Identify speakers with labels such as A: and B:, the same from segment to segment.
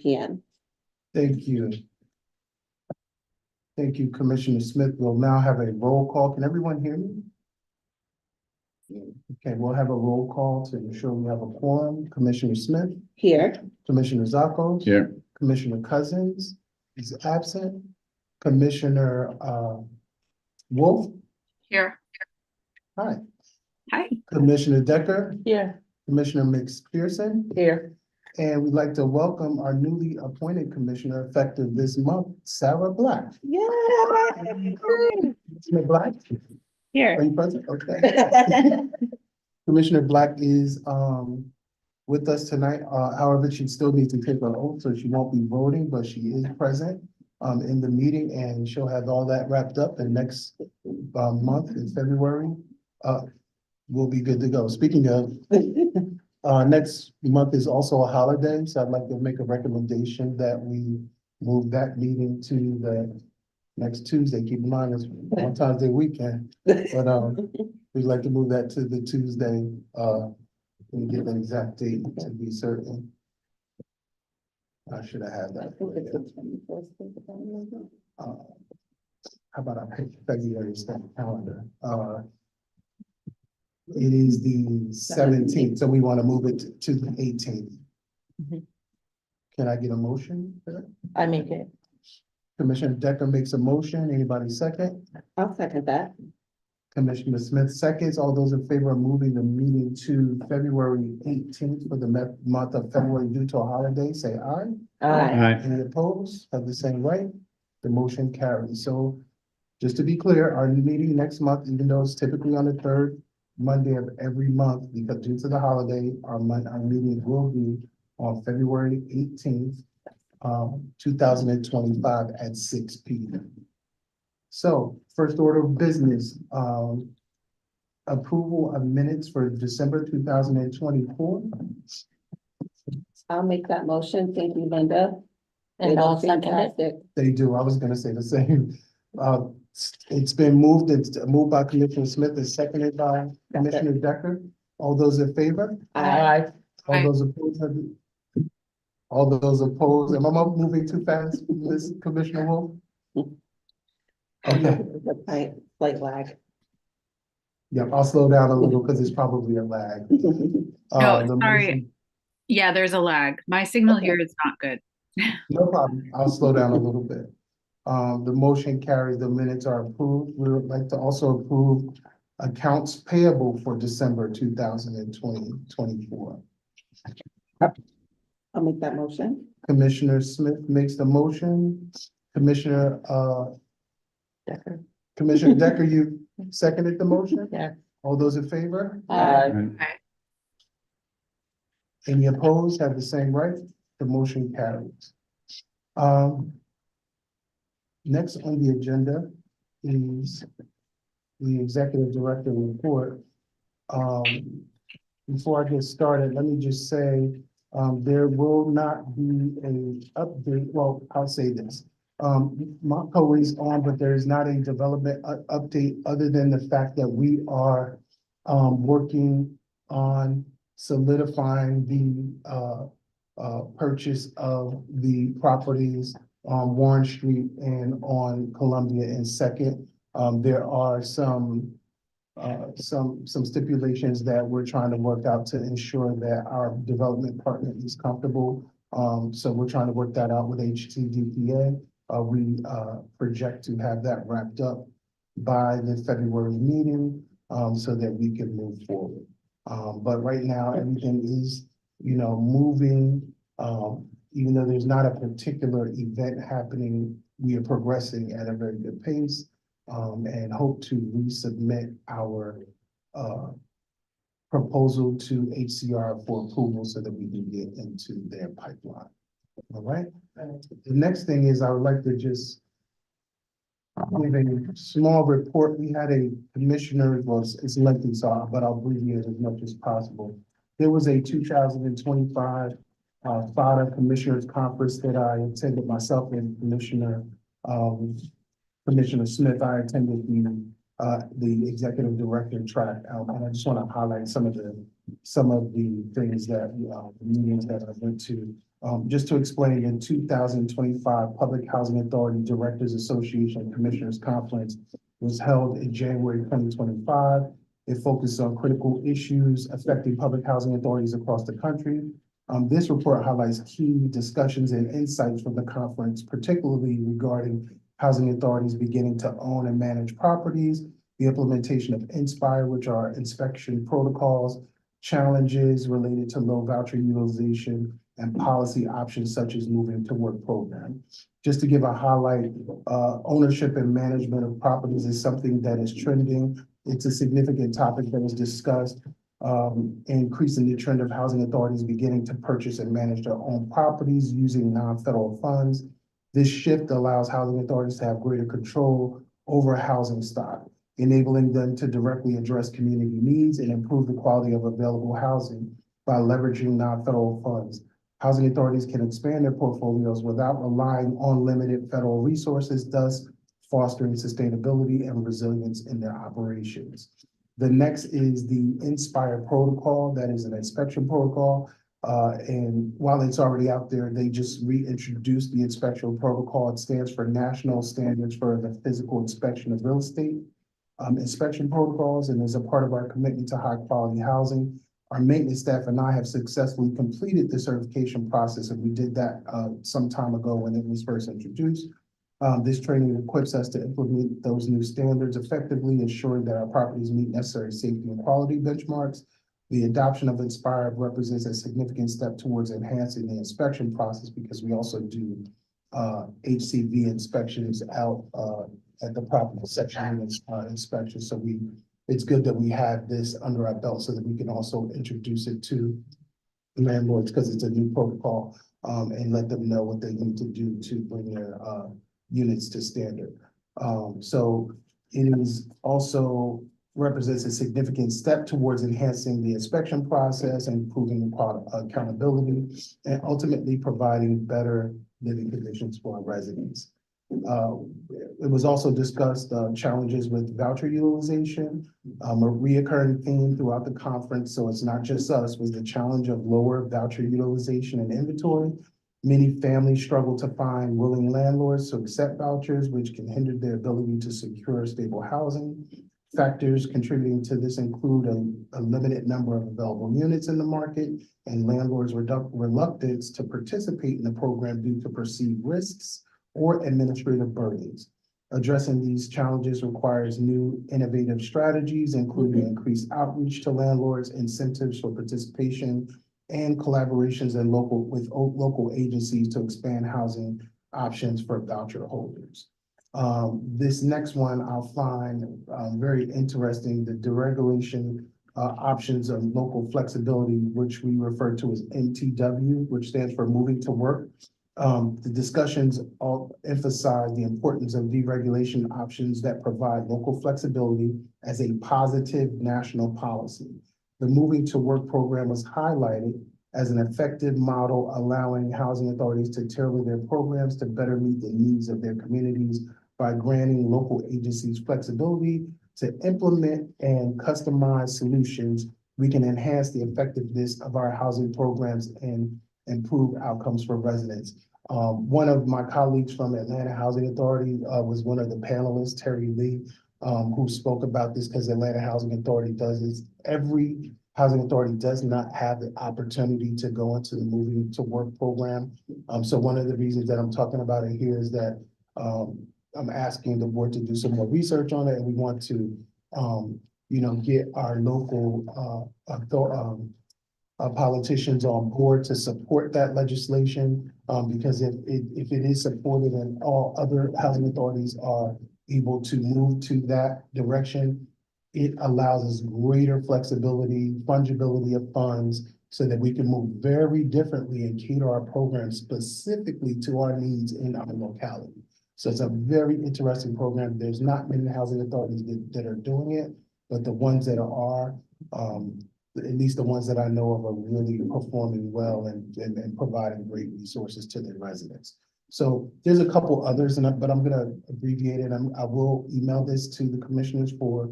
A: PM.
B: Thank you. Thank you, Commissioner Smith. We'll now have a roll call. Can everyone hear me? Okay, we'll have a roll call to ensure we have a quorum. Commissioner Smith,
A: Here.
B: Commissioner Zakos.
C: Here.
B: Commissioner Cousins is absent. Commissioner Wolf.
D: Here.
B: Hi.
D: Hi.
B: Commissioner Decker,
A: Here.
B: Commissioner McPherson,
A: Here.
B: and we'd like to welcome our newly appointed commissioner effective this month, Sarah Black.
A: Yeah.
B: Commissioner Black, are
A: Here.
B: you present? Okay. Commissioner Black is with us tonight. However, she still needs to take her oath, so she won't be voting, but she is present in the meeting, and she'll have all that wrapped up. And next month in February, we'll be good to go. Speaking of, next month is also a holiday, so I'd like to make a recommendation that we move that meeting to the next Tuesday. Keep in mind, it's Valentine's Day weekend, but we'd like to move that to the Tuesday, and get an exact date to be certain. I should have had that. for you. How about I pick February state calendar? It is the 17th, so we want to move it to the 18th.
A: Mhm.
B: Can I get a motion for that?
A: I make it.
B: Commissioner Decker makes a motion. Anybody second?
A: I'll second that.
B: Commissioner Smith seconds. All those in favor of moving the meeting to February 18th for the month of February due to a holiday, say aye.
A: Aye.
B: Any opposed? Have the same right? The motion carries. So just to be clear, our meeting next month, even though it's typically on the third Monday of every month, because due to the holiday, our meeting will be on February 18th, 2025 at 6 p.m. So first order of business, approval of minutes for December 2024.
A: I'll make that motion. Thank you, Linda.
E: And
A: They
E: I'll
A: look
E: second it.
A: fantastic.
B: They do. I was gonna say the same. It's been moved. It's moved by Commissioner Smith and seconded by Commissioner Decker. All those in favor?
A: Aye.
B: All
D: Aye.
B: those opposed? All those opposed? Am I moving too fast, Ms. Commissioner Wolf? Okay,
A: Slight lag.
B: yeah, I'll slow down a little because it's probably a lag.
D: No,
B: The
D: sorry.
B: motion-
D: Yeah, there's a lag. My signal
A: Okay.
D: here is not good.
B: No problem. I'll slow down a little bit. The motion carries, the minutes are approved. We would like to also approve accounts payable for December 2024.
A: I'll make that motion.
B: Commissioner Smith makes the motion. Commissioner
A: Decker.
B: Commissioner Decker, you seconded the motion?
A: Yeah.
B: All those in favor?
A: Aye.
B: Any opposed? Have the same right? The motion carries. Next on the agenda is the executive director report. Before I get started, let me just say, there will not be a update. Well, I'll say this. Marco is on, but there is not a development update other than the fact that we are working on solidifying the purchase of the properties on Warren Street and on Columbia and Second. There are some stipulations that we're trying to work out to ensure that our development partner is comfortable. So we're trying to work that out with HTDPA. We project to have that wrapped up by the February meeting, so that we can move forward. But right now, everything is, moving. Even though there's not a particular event happening, we are progressing at a very good pace, and hope to resubmit our proposal to HCR for approval so that we can get into their pipeline. All right. The next thing is I would like to just give a small report. We had a commissioner, well, it's lengthy, but I'll abbreviate as much as possible. There was a 2025 FADA Commissioners Conference that I attended myself and Commissioner Smith. I attended the executive director track out, and I just want to highlight some of the things that the meetings that I went to. Just to explain, the 2025 Public Housing Authority Directors Association Commissioners Conference was held in January 2025. It focused on critical issues affecting public housing authorities across the country. This report highlights key discussions and insights from the conference, particularly regarding housing authorities beginning to own and manage properties, the implementation of INSPIRE, which are inspection protocols, challenges related to low voucher utilization, and policy options such as moving to work program. Just to give a highlight, ownership and management of properties is something that is trending. It's a significant topic that was discussed, increasing the trend of housing authorities beginning to purchase and manage their own properties using non-federal funds. This shift allows housing authorities to have greater control over housing stock, enabling them to directly address community needs and improve the quality of available housing by leveraging non-federal funds. Housing authorities can expand their portfolios without relying on limited federal resources, thus fostering sustainability and resilience in their operations. The next is the INSPIRE protocol. That is an inspection protocol. And while it's already out there, they just reintroduced the inspection protocol. It stands for National Standards for the Physical Inspection of Real Estate. Inspection protocols, and is a part of our commitment to high quality housing. Our maintenance staff and I have successfully completed the certification process, and we did that some time ago when it was first introduced. This training equips us to implement those new standards effectively, ensuring that our properties meet necessary safety and quality benchmarks. The adoption of INSPIRE represents a significant step towards enhancing the inspection process, because we also do HCV inspections out at the property section inspection. So it's good that we have this under our belt so that we can also introduce it to landlords, because it's a new protocol, and let them know what they need to do to bring their units to standard. So it is also represents a significant step towards enhancing the inspection process and improving accountability, and ultimately providing better living conditions for our residents. It was also discussed challenges with voucher utilization, a reoccurring theme throughout the conference. So it's not just us, was the challenge of lower voucher utilization and inventory. Many families struggle to find willing landlords to accept vouchers, which can hinder their ability to secure stable housing. Factors contributing to this include a limited number of available units in the market and landlords' reluctance to participate in the program due to perceived risks or administrative burdens. Addressing these challenges requires new innovative strategies, including increased outreach to landlords, incentives for participation, and collaborations with local agencies to expand housing options for voucher holders. This next one I'll find very interesting, the deregulation options of local flexibility, which we refer to as MTW, which stands for Moving to Work. The discussions all emphasize the importance of deregulation options that provide local flexibility as a positive national policy. The Moving to Work program was highlighted as an effective model, allowing housing authorities to tailor their programs to better meet the needs of their communities by granting local agencies flexibility to implement and customize solutions. We can enhance the effectiveness of our housing programs and improve outcomes for residents. One of my colleagues from Atlanta Housing Authority was one of the panelists, Terry Lee, who spoke about this, because Atlanta Housing Authority does this. Every housing authority does not have the opportunity to go into the Moving to Work program. So one of the reasons that I'm talking about it here is that I'm asking the board to do some more research on it, and we want to, get our local politicians on board to support that legislation, because if it is supported and all other housing authorities are able to move to that direction, it allows us greater flexibility, fungibility of funds, so that we can move very differently and cater our programs specifically to our needs in our locality. So it's a very interesting program. There's not many housing authorities that are doing it, but the ones that are, at least the ones that I know of, are really performing well and providing great resources to their residents. So there's a couple others, but I'm gonna abbreviate it. I will email this to the commissioners for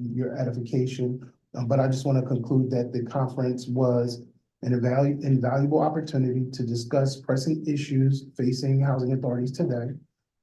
B: your edification. But I just want to conclude that the conference was an invaluable opportunity to discuss pressing issues facing housing authorities today,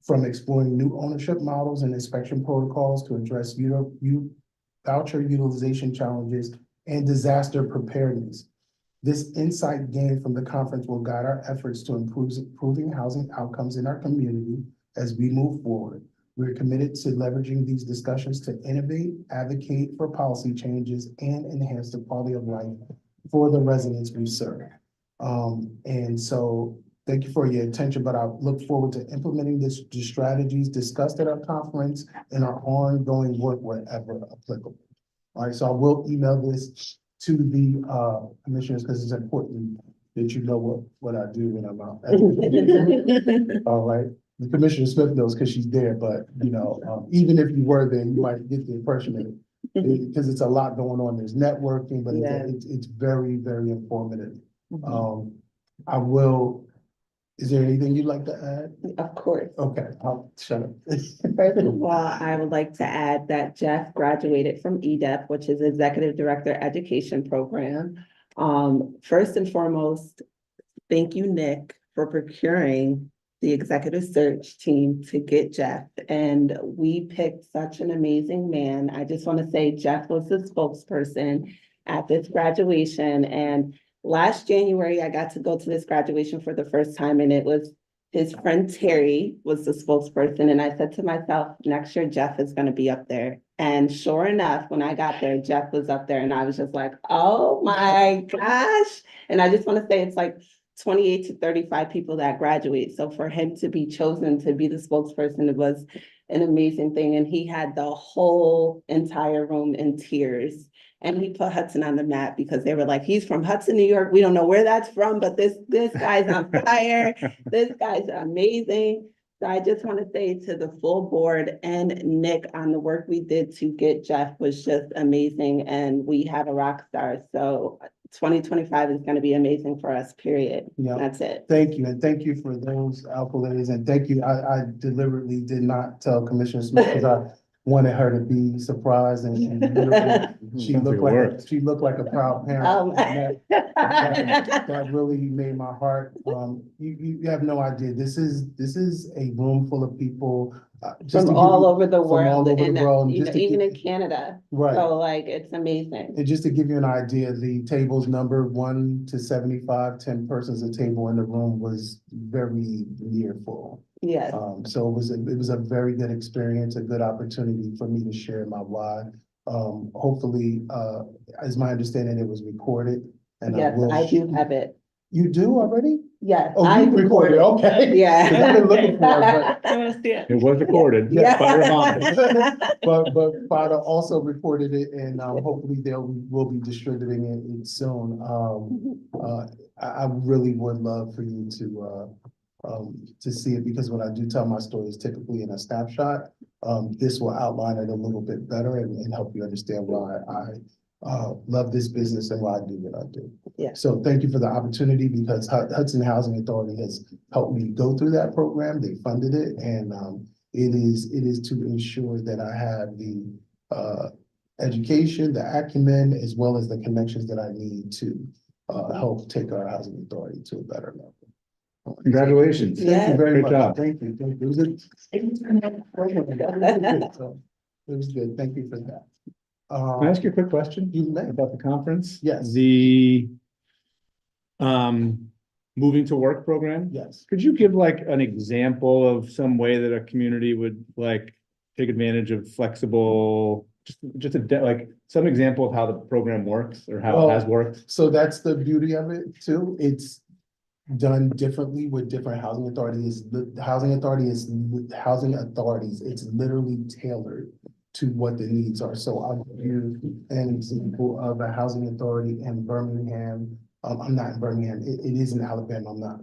B: from exploring new ownership models and inspection protocols to address voucher utilization challenges and disaster preparedness. This insight gained from the conference will guide our efforts to improving housing outcomes in our community as we move forward. We're committed to leveraging these discussions to innovate, advocate for policy changes, and enhance the quality of life for the residents we serve. And so thank you for your attention, but I look forward to implementing the strategies discussed at our conference and our ongoing work wherever applicable. All right, so I will email this to the commissioners because it's important that you know what I do when I'm out. All right, the Commissioner Smith knows because she's there, but you know, even if you were there, you might get the impression that because it's a lot going on. There's networking, but it's very, very informative. I will. Is there anything you'd like to add?
A: Of course.
B: Okay, I'll shut up.
A: First of all, I would like to add that Jeff graduated from EDEP, which is Executive Director Education Program. First and foremost, thank you, Nick, for procuring the executive search team to get Jeff. And we picked such an amazing man. I just want to say Jeff was the spokesperson at this graduation. And last January, I got to go to this graduation for the first time, and it was his friend Terry was the spokesperson. And I said to myself, next year, Jeff is going to be up there. And sure enough, when I got there, Jeff was up there, and I was just like, oh my gosh. And I just want to say it's like 28 to 35 people that graduate. So for him to be chosen to be the spokesperson, it was an amazing thing. And he had the whole entire room in tears. And he put Hudson on the map because they were like, he's from Hudson, New York. We don't know where that's from, but this guy's on fire. This guy's amazing. So I just want to say to the full board and Nick on the work we did to get Jeff was just amazing. And we have a rock star. So 2025 is going to be amazing for us, period.
B: Yeah.
A: That's it.
B: Thank you. And thank you for those accolades. And thank you. I deliberately did not tell Commissioner Smith because I wanted her to be surprised, and she looked like a proud parent. That really made my heart. You have no idea. This is a room full of people
A: From all over the world,
B: and
A: you know, even in Canada.
B: Right.
A: So like, it's amazing.
B: And just to give you an idea, the tables number 1 to 75, 10 persons a table in the room was very near full.
A: Yes.
B: So it was a very good experience, a good opportunity for me to share my why. Hopefully, as my understanding, it was recorded. And
A: yes, I do have it.
B: You do already?
A: Yes.
B: Oh, you recorded, okay.
A: Yeah.
B: 'Cause I've been looking for it,
C: It was recorded.
B: Yeah.
C: By Ramona.
B: but Fada also recorded it, and hopefully we'll be distributing it soon. I really would love for you to see it, because when I do tell my stories, typically in a snapshot, this will outline it a little bit better and help you understand why I love this business and why I do what I do.
A: Yeah.
B: So thank you for the opportunity, because Hudson Housing Authority has helped me go through that program. They funded it, and it is to ensure that I have the education, the acumen, as well as the connections that I need to help take our housing authority to a better level.
C: Congratulations.
B: Thank you very
C: Great
B: much.
C: job.
B: Thank you. It was it was good. Thank you for that.
C: Can I ask you a quick question
B: You may.
C: about the conference?
B: Yes.
C: The moving to work program.
B: Yes.
C: Could you give like an example of some way that a community would like take advantage of flexible, like some example of how the program works or how it has worked?
B: So that's the beauty of it too. It's done differently with different housing authorities. The housing authorities, it's literally tailored to what the needs are. So I'll give you an example of a housing authority in Birmingham. I'm not in Birmingham. It is in Alabama. I'm not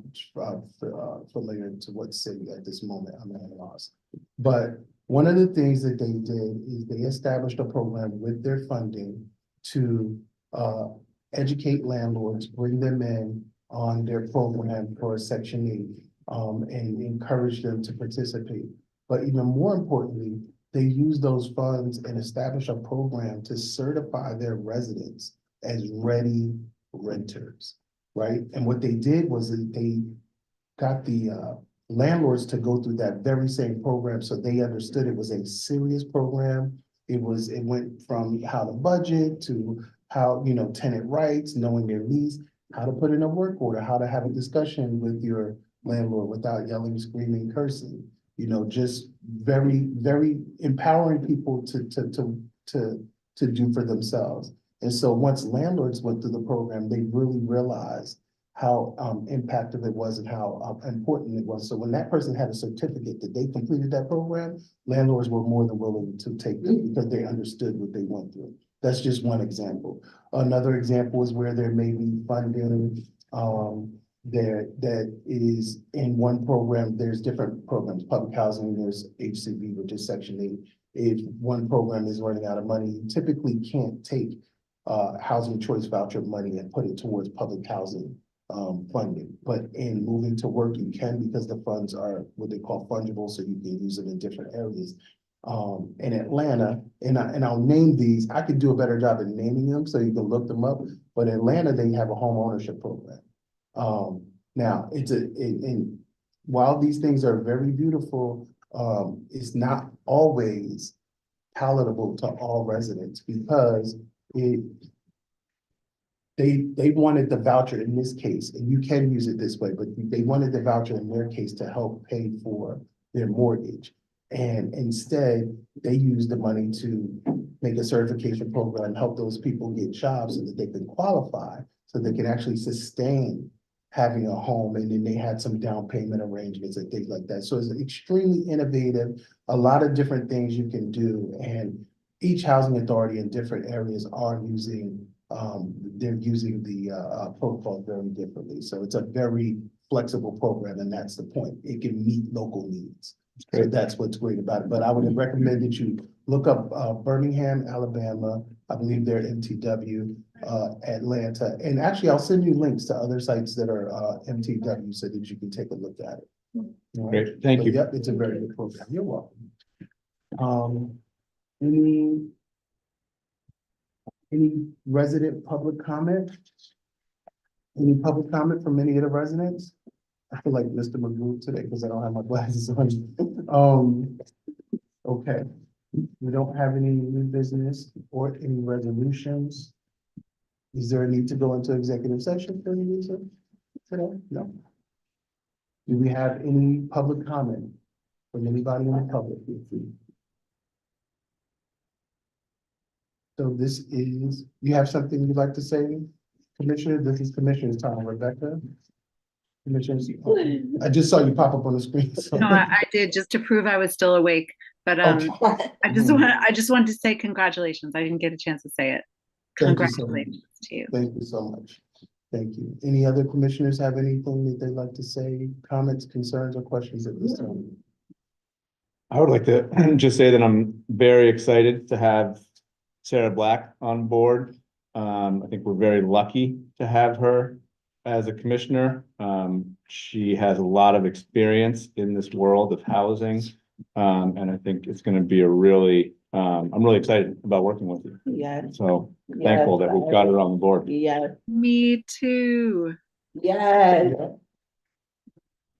B: familiar to what city at this moment. I'm at a loss. But one of the things that they did is they established a program with their funding to educate landlords, bring them in on their program for Section 8, and encourage them to participate. But even more importantly, they use those funds and establish a program to certify their residents as ready renters. right? And what they did was that they got the landlords to go through that very same program, so they understood it was a serious program. It went from how to budget to how, tenant rights, knowing their lease, how to put in a work order, how to have a discussion with your landlord without yelling, screaming, cursing. Just very, very empowering people to do for themselves. And so once landlords went through the program, they really realized how impactful it was and how important it was. So when that person had a certificate that they completed that program, landlords were more than willing to take it because they understood what they went through. That's just one example. Another example is where there may be funding that is in one program. There's different programs, public housing, there's HCV, which is Section 8. If one program is running out of money, you typically can't take housing choice voucher money and put it towards public housing funding. But in moving to work, you can, because the funds are what they call fungible, so you can use them in different areas. In Atlanta, and I'll name these. I could do a better job at naming them so you can look them up. But in Atlanta, they have a home ownership program. Now and while these things are very beautiful, it's not always palatable to all residents because they wanted the voucher in this case, and you can use it this way, but they wanted the voucher in their case to help pay for their mortgage. And instead, they used the money to make a certification program, help those people get jobs so that they can qualify, so they can actually sustain having a home. And then they had some down payment arrangements and things like that. So it's extremely innovative, a lot of different things you can do. And each housing authority in different areas are using they're using the protocol very differently. So it's a very flexible program, and that's the point. It can meet local needs. So that's what's great about it. But I would recommend that you look up Birmingham, Alabama. I believe they're MTW, Atlanta. And actually, I'll send you links to other sites that are MTW so that you can take a look at it. All right?
C: Great, thank
B: But
C: you.
B: yep, it's a very good program. You're welcome. Any resident public comment? Any public comment from any of the residents? I feel like Mr. McGrew today because I don't have my glasses on. Okay. We don't have any new business or any resolutions. Is there a need to go into executive session for any reason today? No. Do we have any public comment from anybody in the public? So this is, you have something you'd like to say, Commissioner? This is Commissioner's time, Rebecca. Commissioners, I just saw you pop up on the screen. So.
D: No, I did just to prove I was still awake. But
B: Okay.
D: I just want to say congratulations. I didn't get a chance to say it.
B: Thank you so much.
D: Congratulations to you.
B: Thank you so much. Thank you. Any other commissioners have anything that they'd like to say, comments, concerns, or questions at this time?
C: I would like to just say that I'm very excited to have Sarah Black on board. I think we're very lucky to have her as a commissioner. She has a lot of experience in this world of housing. And I think it's going to be a really, I'm really excited about working with you.
A: Yeah.
C: So thankful that we've got her on board.
A: Yeah.
D: Me too.
A: Yes.
B: Yeah.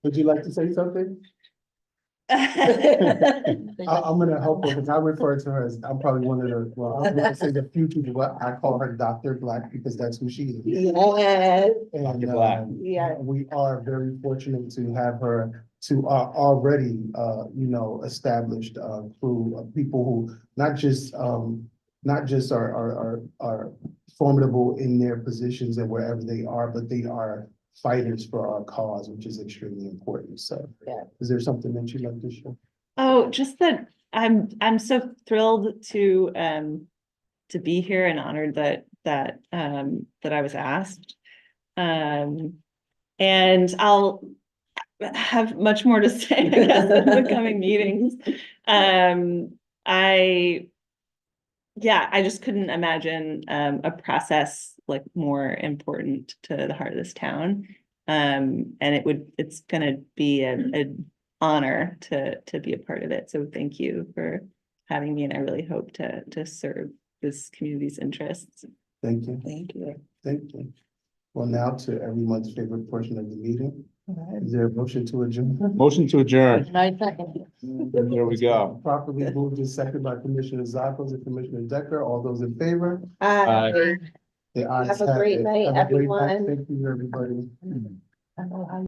B: Would you like to say something? I'm gonna help her because I refer to her as, I'm probably one of the, well, I'm gonna say the few people, but I call her Dr. Black because that's who she is.
A: Yes.
B: And
C: Dr. Black.
A: Yeah.
B: we are very fortunate to have her to our already, established crew of people who not just are formidable in their positions and wherever they are, but they are fighters for our cause, which is extremely important. So,
A: Yeah.
B: Is there something that you'd like to share?
E: Oh, just that I'm so thrilled to be here and honored that I was asked. And I'll have much more to say, I guess, in the coming meetings. I just couldn't imagine a process like more important to the heart of this town. And it's gonna be an honor to be a part of it. So thank you for having me, and I really hope to serve this community's interests.
B: Thank you.
A: Thank you.
B: Thank you. Well, now to everyone's favorite portion of the meeting. Is there a motion to adjourn?
C: Motion to adjourn.
F: I second.
C: There we go.
B: Properly moved and seconded by Commissioner Zakos and Commissioner Decker. All those in favor?
C: Aye.
B: The ayes
A: Have a great
B: it.
A: night,
B: Have a great
A: everyone.
B: Thank you, everybody.